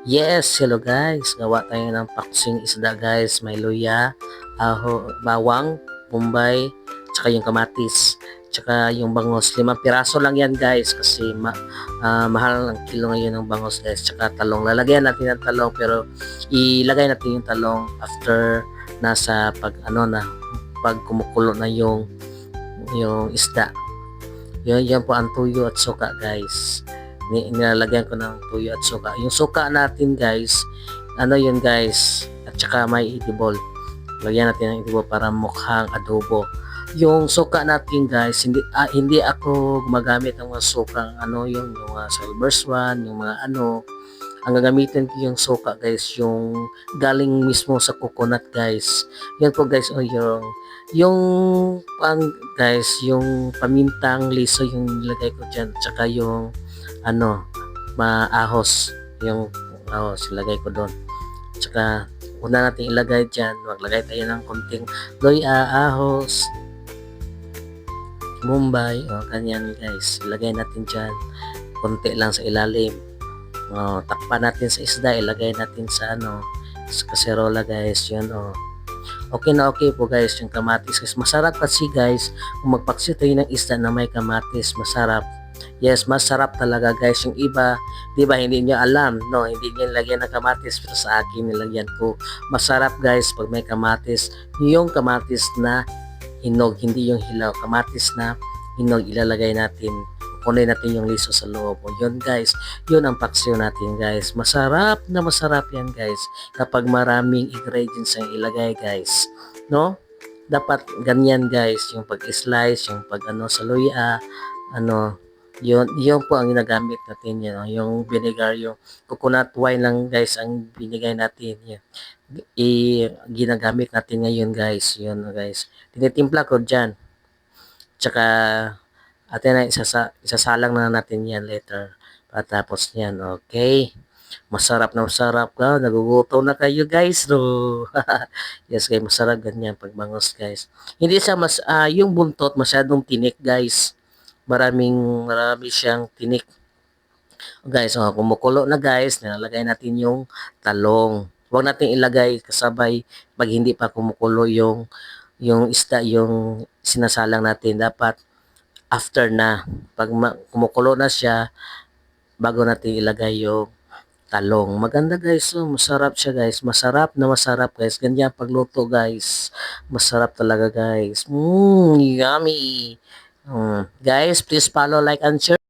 Yes, hello guys. Gawa tayo ng paksing isda guys. May luya, bawang, bombay, tsaka yung kamatis, tsaka yung bangos. 5 piraso lang yan guys kasi mahal ang kilo ngayon ng bangos guys. Tsaka talong. Lalagyan natin ng talong pero ilagay natin yung talong after nasa pag kumukulo na yung isda. Yan po ang tuyo at suka guys. Nilalagyan ko ng tuyo at suka. Yung suka natin guys, ano yun guys, at saka may idibol. Lagyan natin ng idibol para mukhang adobo. Yung suka natin guys, hindi ako gumagamit ng mga suka, yung mga silver swan, yung mga ang gagamitin ko yung suka guys, yung galing mismo sa coconut guys. Yan po guys, yung pang guys, yung pamintang liso yung nilagay ko dyan, tsaka yung ano, maahos, yung ahos ilagay ko doon. Tsaka una natin ilagay dyan, maglagay tayo ng konting loya, ahos, Mumbai, ganyan guys. Ilagay natin dyan, konti lang sa ilalim. Takpan natin sa isda, ilagay natin sa sa kaserola guys, yun Okay na okay po guys yung kamatis guys. Masarap kasi guys kung magpaksiw tayo ng isda na may kamatis, masarap. Yes, masarap talaga guys. Yung iba, 'di ba, hindi niyo alam, no? Hindi niyo nilagyan ng kamatis pero sa akin nilagyan ko. Masarap guys pag may kamatis. Yung kamatis na hinog, hindi yung hilaw. Kamatis na hinog ilalagay natin. Kunin natin yung liso sa loob. Yun guys, yun ang paksiw natin guys. Masarap na masarap yan guys. Kapag maraming ingredients ang ilagay guys. No? Dapat ganyan guys. Yung pag-slice, yung pag sa luya, ano, yun po ang ginagamit natin yan. Yung vinegar, yung coconut wine lang guys ang binigay natin. Yan. Ginagamit natin ngayon guys. Yun guys. Tinitimpla ko dyan. Tsaka atin na isasalang na natin yan later. Patapos yan, okay. Masarap na masarap ka. Nagugutom na kayo guys, no? Yes guys, masarap ganyan pagbangos guys. Hindi siya yung buntot masyadong tinik guys. Marami siyang tinik. Guys, kumukulo na guys, nilalagay natin yung talong. Huwag natin ilagay kasabay pag hindi pa kumukulo yung isda, yung sinasalang natin. Dapat after na, pag kumukulo na siya, bago natin ilagay yung talong. Maganda guys, masarap siya guys. Masarap guys. Ganyan pagluto guys. Masarap talaga guys. Yummy. Guys, please follow, like, and share.